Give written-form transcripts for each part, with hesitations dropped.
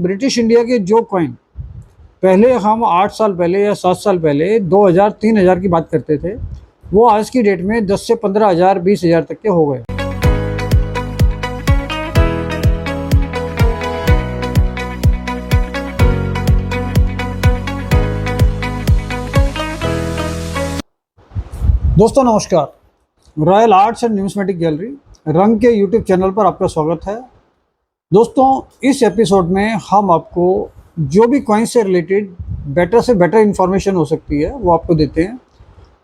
British India के जो coin पहले हम 8 साल पहले या 7 साल पहले 2000-3000 की बात करते थे, वो आज की डेट में 10 से 15,000 20,000 तक के हो गए। दोस्तों नमस्कार, royal arts and numismatic gallery रंग के यूट्यूब चैनल पर आपका स्वागत है। दोस्तों इस एपिसोड में हम आपको जो भी कॉइन से रिलेटेड बेटर से बेटर इन्फॉर्मेशन हो सकती है वो आपको देते हैं,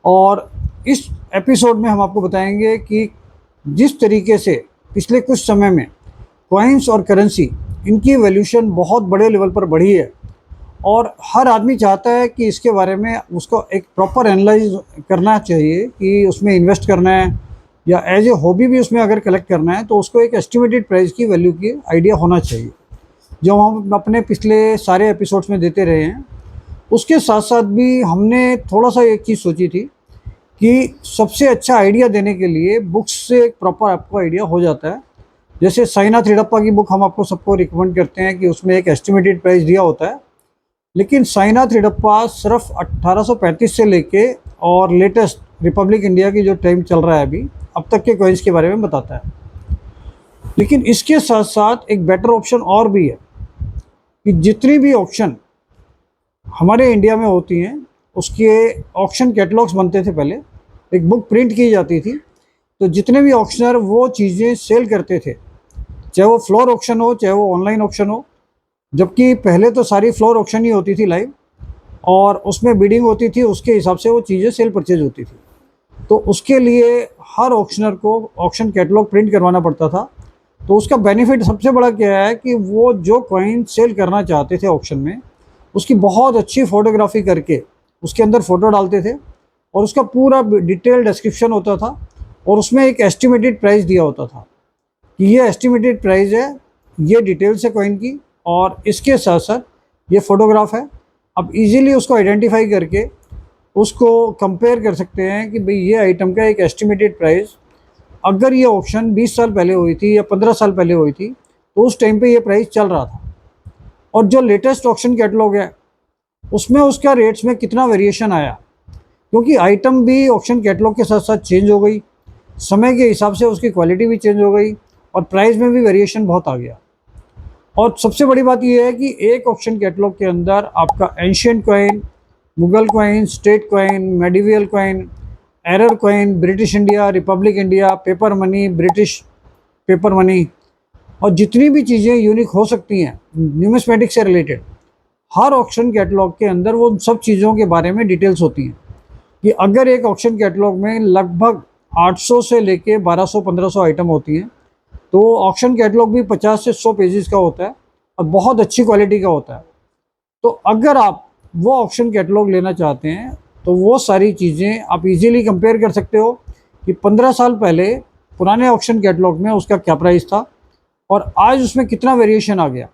और इस एपिसोड में हम आपको बताएंगे कि जिस तरीके से पिछले कुछ समय में कॉइन्स और करेंसी इनकी वैल्यूशन बहुत बड़े लेवल पर बढ़ी है, और हर आदमी चाहता है कि इसके बारे में उसको एक प्रॉपर एनालाइज करना चाहिए कि उसमें इन्वेस्ट करना है या एज ए हॉबी भी उसमें अगर कलेक्ट करना है तो उसको एक एस्टिमेटेड प्राइस की वैल्यू की आइडिया होना चाहिए, जो हम अपने पिछले सारे एपिसोड्स में देते रहे हैं। उसके साथ साथ भी हमने थोड़ा सा एक चीज़ सोची थी कि सबसे अच्छा आइडिया देने के लिए बुक्स से एक प्रॉपर आपको आइडिया हो जाता है। जैसे साईनाथ रेड्डप्पा की बुक हम आपको सबको रिकमेंड करते हैं कि उसमें एक एस्टिमेटेड प्राइस दिया होता है, लेकिन साईनाथ रेड्डप्पा सिर्फ 1835 से लेके और लेटेस्ट रिपब्लिक इंडिया की जो टाइम चल रहा है अभी अब तक के कॉइन्स के बारे में बताता है। लेकिन इसके साथ साथ एक बेटर ऑप्शन और भी है कि जितनी भी ऑक्शन हमारे इंडिया में होती हैं उसके ऑक्शन कैटलॉग्स बनते थे। पहले एक बुक प्रिंट की जाती थी, तो जितने भी ऑक्शनर वो चीज़ें सेल करते थे, चाहे वो फ्लोर ऑक्शन हो चाहे वो ऑनलाइन ऑक्शन हो, जबकि पहले तो सारी फ्लोर ऑक्शन ही होती थी लाइव, और उसमें बिडिंग होती थी, उसके हिसाब से वो चीज़ें सेल परचेज होती थी। तो उसके लिए हर ऑक्शनर को ऑक्शन कैटलॉग प्रिंट करवाना पड़ता था। तो उसका बेनिफिट सबसे बड़ा क्या है कि वो जो कॉइन सेल करना चाहते थे ऑक्शन में उसकी बहुत अच्छी फ़ोटोग्राफी करके उसके अंदर फ़ोटो डालते थे, और उसका पूरा डिटेल डिस्क्रिप्शन होता था, और उसमें एक एस्टिमेटेड प्राइस दिया होता था कि ये एस्टिमेटेड प्राइस है, ये डिटेल्स है कॉइन की, और इसके साथ साथ ये फ़ोटोग्राफ है। अब इजीली उसको आइडेंटिफाई करके उसको कंपेयर कर सकते हैं कि भाई ये आइटम का एक एस्टिमेटेड प्राइस, अगर ये ऑक्शन 20 साल पहले हुई थी या 15 साल पहले हुई थी तो उस टाइम पे ये प्राइस चल रहा था, और जो लेटेस्ट ऑक्शन कैटलॉग है उसमें उसका रेट्स में कितना वेरिएशन आया, क्योंकि आइटम भी ऑक्शन कैटलॉग के साथ साथ चेंज हो गई, समय के हिसाब से उसकी क्वालिटी भी चेंज हो गई, और प्राइस में भी वेरिएशन बहुत आ गया। और सबसे बड़ी बात यह है कि एक ऑक्शन कैटलॉग के अंदर आपका ancient coin, Mughal coin, state coin, medieval coin, error coin, British India, Republic India, paper money, British paper money, और जितनी भी चीज़ें यूनिक हो सकती हैं न्यूमिस्मेटिक से रिलेटेड, हर ऑक्शन कैटलॉग के अंदर वो सब चीज़ों के बारे में डिटेल्स होती हैं। कि अगर एक ऑक्शन कैटलॉग में लगभग 800 से लेके 1200-1500 आइटम होती हैं, तो ऑक्शन कैटलॉग भी 50 से 100 पेजेस का होता है और बहुत अच्छी क्वालिटी का होता है। तो अगर आप वो ऑक्शन कैटलॉग लेना चाहते हैं तो वो सारी चीज़ें आप इजीली कंपेयर कर सकते हो कि 15 साल पहले पुराने ऑक्शन कैटलॉग में उसका क्या प्राइस था और आज उसमें कितना वेरिएशन आ गया।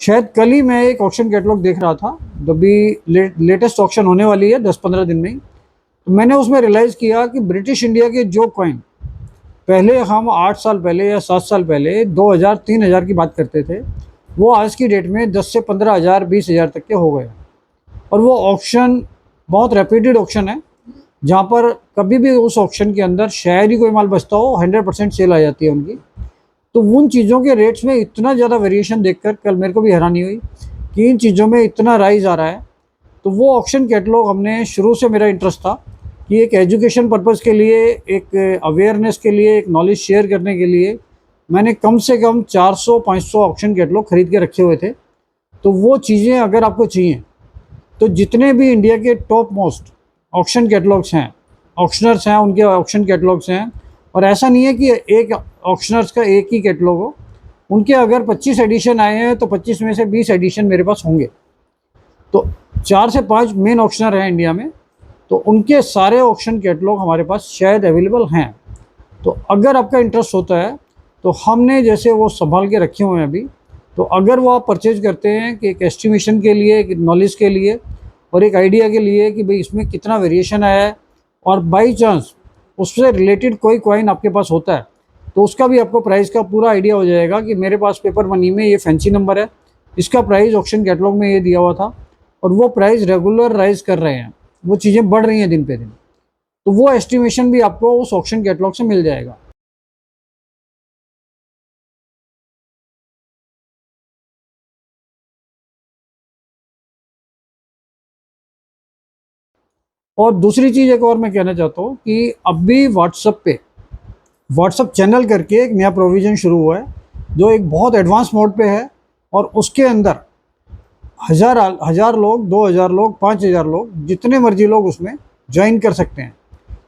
शायद कल ही मैं एक ऑक्शन कैटलॉग देख रहा था, जब भी लेटेस्ट ऑक्शन होने वाली है 10-15 दिन में ही, तो मैंने उसमें रियलाइज़ किया कि ब्रिटिश इंडिया के जो कॉइन पहले हम 8 साल पहले या 7 साल पहले 2000-3000 की बात करते थे, वो आज की डेट में 10 से 15,000 20,000 तक के हो गए। और वो ऑक्शन बहुत रेप्यूटेड ऑक्शन है, जहाँ पर कभी भी उस ऑक्शन के अंदर शायद ही कोई माल बचता हो, 100% सेल आ जाती है उनकी। तो उन चीज़ों के रेट्स में इतना ज़्यादा वेरिएशन देखकर कल मेरे को भी हैरानी हुई कि इन चीज़ों में इतना राइज आ रहा है। तो वो ऑक्शन कैटलॉग हमने शुरू से मेरा इंटरेस्ट था कि एक एजुकेशन पर्पज़ के लिए, एक अवेयरनेस के लिए, एक नॉलेज शेयर करने के लिए मैंने कम से कम 400-500 ऑक्शन कैटलॉग ख़रीद के रखे हुए थे। तो वो चीज़ें अगर आपको चाहिए तो जितने भी इंडिया के टॉप मोस्ट ऑक्शन कैटलॉग्स हैं, ऑक्शनर्स हैं, उनके ऑक्शन कैटलॉग्स हैं, और ऐसा नहीं है कि एक ऑक्शनर्स का एक ही कैटलॉग हो, उनके अगर 25 एडिशन आए हैं तो 25 में से 20 एडिशन मेरे पास होंगे। तो 4 से 5 मेन ऑक्शनर हैं इंडिया में, तो उनके सारे ऑक्शन कैटलॉग हमारे पास शायद अवेलेबल हैं। तो अगर आपका इंटरेस्ट होता है तो हमने जैसे वो संभाल के रखे हुए हैं अभी, तो अगर वो आप परचेज करते हैं कि एक एस्टिमेशन के लिए, एक नॉलेज के लिए और एक आइडिया के लिए कि भाई इसमें कितना वेरिएशन आया है, और बाई चांस उससे रिलेटेड कोई कॉइन आपके पास होता है तो उसका भी आपको प्राइस का पूरा आइडिया हो जाएगा कि मेरे पास पेपर मनी में ये फैंसी नंबर है, इसका प्राइस ऑक्शन कैटलॉग में ये दिया हुआ था और वो प्राइस रेगुलर राइज कर रहे हैं, वो चीज़ें बढ़ रही हैं दिन पे दिन। तो वो एस्टिमेशन भी आपको उस ऑक्शन कैटलॉग से मिल जाएगा। और दूसरी चीज़ एक और मैं कहना चाहता हूँ कि अब भी व्हाट्सअप चैनल करके एक नया प्रोविज़न शुरू हुआ है जो एक बहुत एडवांस मोड पे है, और उसके अंदर हज़ार लोग, 2000 लोग, 5000 लोग, जितने मर्जी लोग उसमें ज्वाइन कर सकते हैं।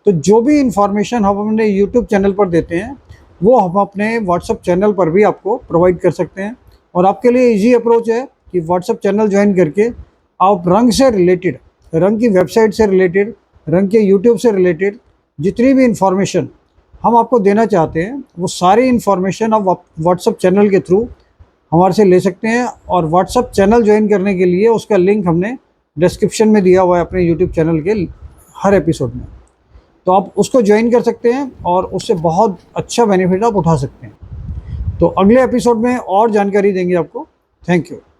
तो जो भी इंफॉर्मेशन हम अपने यूट्यूब चैनल पर देते हैं वो हम अपने व्हाट्सअप चैनल पर भी आपको प्रोवाइड कर सकते हैं। और आपके लिए इजी अप्रोच है कि व्हाट्सअप चैनल ज्वाइन करके आप रंग से रिलेटेड, रंग की वेबसाइट से रिलेटेड, रंग के यूट्यूब से रिलेटेड जितनी भी इंफॉर्मेशन हम आपको देना चाहते हैं वो सारी इंफॉर्मेशन आप व्हाट्सअप चैनल के थ्रू हमारे से ले सकते हैं। और व्हाट्सअप चैनल ज्वाइन करने के लिए उसका लिंक हमने डिस्क्रिप्शन में दिया हुआ है अपने यूट्यूब चैनल के हर एपिसोड में, तो आप उसको ज्वाइन कर सकते हैं और उससे बहुत अच्छा बेनिफिट आप उठा सकते हैं। तो अगले एपिसोड में और जानकारी देंगे आपको। Thank you.